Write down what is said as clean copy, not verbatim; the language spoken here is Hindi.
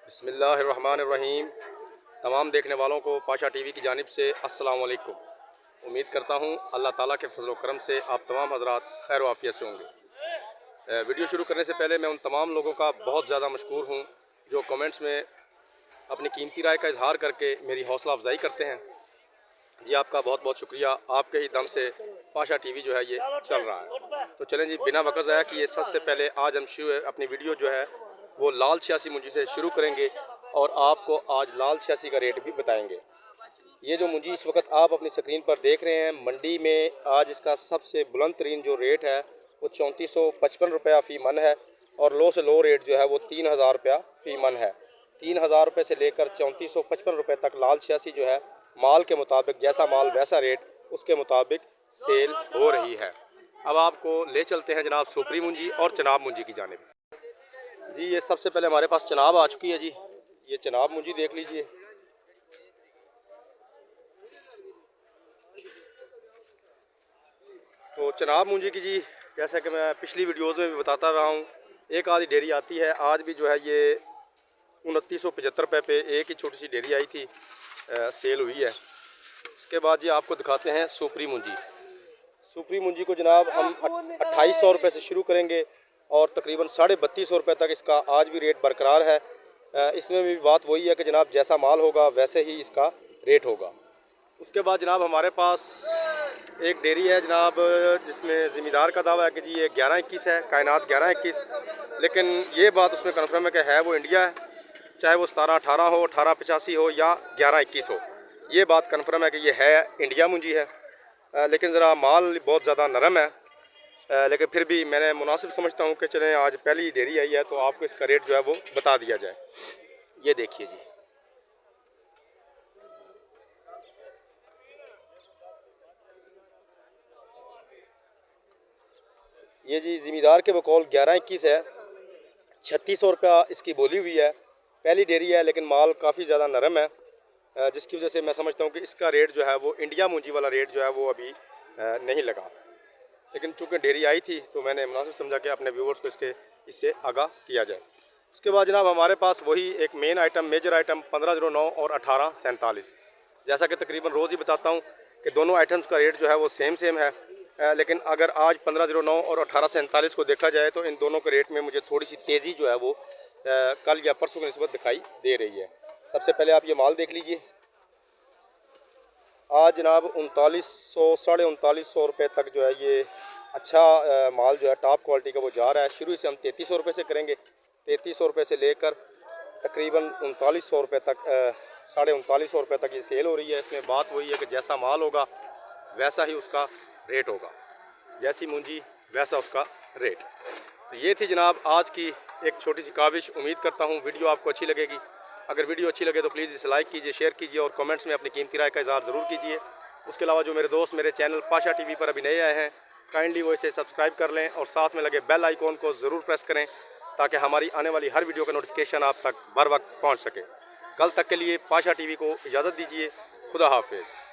बिस्मिल्लाहिर्रहमानिर्रहीम। तमाम देखने वालों को पाशा टीवी की जानिब से अस्सलाम वालेकुम। उम्मीद करता हूँ अल्लाह ताला के फजल व करम से आप तमाम हज़रात खैर व आफियत से होंगे। वीडियो शुरू करने से पहले मैं उन तमाम लोगों का बहुत ज़्यादा मशकूर हूँ जो कमेंट्स में अपनी कीमती राय का इजहार करके मेरी हौसला अफजाई करते हैं। जी आपका बहुत बहुत शुक्रिया। आपके ही दम से पाशा टीवी जो है ये चल रहा है। तो चलें जी, बिना वक़्त ज़ाया किए सबसे पहले आज हम अपनी वीडियो जो है वो लाल 86 मुंजी से शुरू करेंगे और आपको आज लाल 86 का रेट भी बताएंगे। ये जो मुंजी इस वक्त आप अपनी स्क्रीन पर देख रहे हैं, मंडी में आज इसका सबसे बुलंद तरीन जो रेट है वो 3455 रुपया फ़ी मन है और लो से लो रेट जो है वो 3000 रुपया फ़ी मन है। 3000 रुपये से लेकर 3455 रुपये तक लाल 86 जो है माल के मुताबिक, जैसा माल वैसा रेट, उसके मुताबिक सेल हो रही है। अब आपको ले चलते हैं जनाब सुपरी मुंजी और चनाब मुंजी की जानिब। जी ये सबसे पहले हमारे पास चनाब आ चुकी है। जी ये चनाब मुंजी देख लीजिए। तो चनाब मुंजी की जी, जैसा कि मैं पिछली वीडियोज़ में भी बताता रहा हूँ, एक आधी डेरी आती है। आज भी जो है ये 2975 रुपये पे एक ही छोटी सी डेरी आई थी, सेल हुई है। उसके बाद जी आपको दिखाते हैं सुपरी मुंजी। सुपरी मुंजी को जनाब हम 2800 रुपये से शुरू करेंगे और तकरीबन 3250 रुपये तक इसका आज भी रेट बरकरार है। इसमें भी बात वही है कि जनाब जैसा माल होगा वैसे ही इसका रेट होगा। उसके बाद जनाब हमारे पास एक डेयरी है जनाब, जिसमें ज़मींदार का दावा है कि जी ये 1121 है, कायनात 1121, लेकिन ये बात उसमें कन्फर्म है कि है वो इंडिया है। चाहे वो 1718 हो, 1885 हो या 1121 हो, ये बात कन्फर्म है कि ये है इंडिया मुंजी है। लेकिन ज़रा माल बहुत ज़्यादा नरम है, लेकिन फिर भी मैंने मुनासिब समझता हूँ कि चलें आज पहली डेयरी आई है तो आपको इसका रेट जो है वो बता दिया जाए। ये देखिए जी, ये जी ज़मींदार के बकौल 1121 है। 3600 रुपया इसकी बोली हुई है। पहली डेयरी है लेकिन माल काफ़ी ज़्यादा नरम है, जिसकी वजह से मैं समझता हूँ कि इसका रेट जो है वो इंडिया मुंजी वाला रेट जो है वो अभी नहीं लगा। लेकिन चूँकि डेयरी आई थी तो मैंने मुनासिब समझा कि अपने व्यूवर्स को इससे आगाह किया जाए। उसके बाद जनाब हमारे पास वही एक मेन आइटम, मेजर आइटम 1509 और 1847। जैसा कि तकरीबन रोज़ ही बताता हूँ कि दोनों आइटम्स का रेट जो है वो सेम है, लेकिन अगर आज 1509 और 1847 को देखा जाए तो इन दोनों के रेट में मुझे थोड़ी सी तेज़ी जो है वो कल या परसों की निस्बत दिखाई दे रही है। सबसे पहले आप ये माल देख लीजिए। आज जनाब 3900 3950 रुपये तक जो है ये अच्छा माल जो है टॉप क्वालिटी का वो जा रहा है। शुरू से हम 3300 रुपये से करेंगे। 3300 रुपये से लेकर तकरीबन 3900 रुपये तक, 3950 रुपये तक ये सेल हो रही है। इसमें बात वही है कि जैसा माल होगा वैसा ही उसका रेट होगा, जैसी मुंजी वैसा उसका रेट। तो ये थी जनाब आज की एक छोटी सी काविश। उम्मीद करता हूँ वीडियो आपको अच्छी लगेगी। अगर वीडियो अच्छी लगे तो प्लीज़ इसे लाइक कीजिए, शेयर कीजिए और कमेंट्स में अपनी कीमती राय का इज़हार ज़रूर कीजिए। उसके अलावा जो मेरे दोस्त मेरे चैनल पाशा टीवी पर अभी नए आए हैं, काइंडली वो इसे सब्सक्राइब कर लें और साथ में लगे बेल आइकॉन को ज़रूर प्रेस करें ताकि हमारी आने वाली हर वीडियो का नोटिफिकेशन आप तक बर वक्त पहुँच सके। कल तक के लिए पाशा टीवी को इजाज़त दीजिए। खुदा हाफिज़।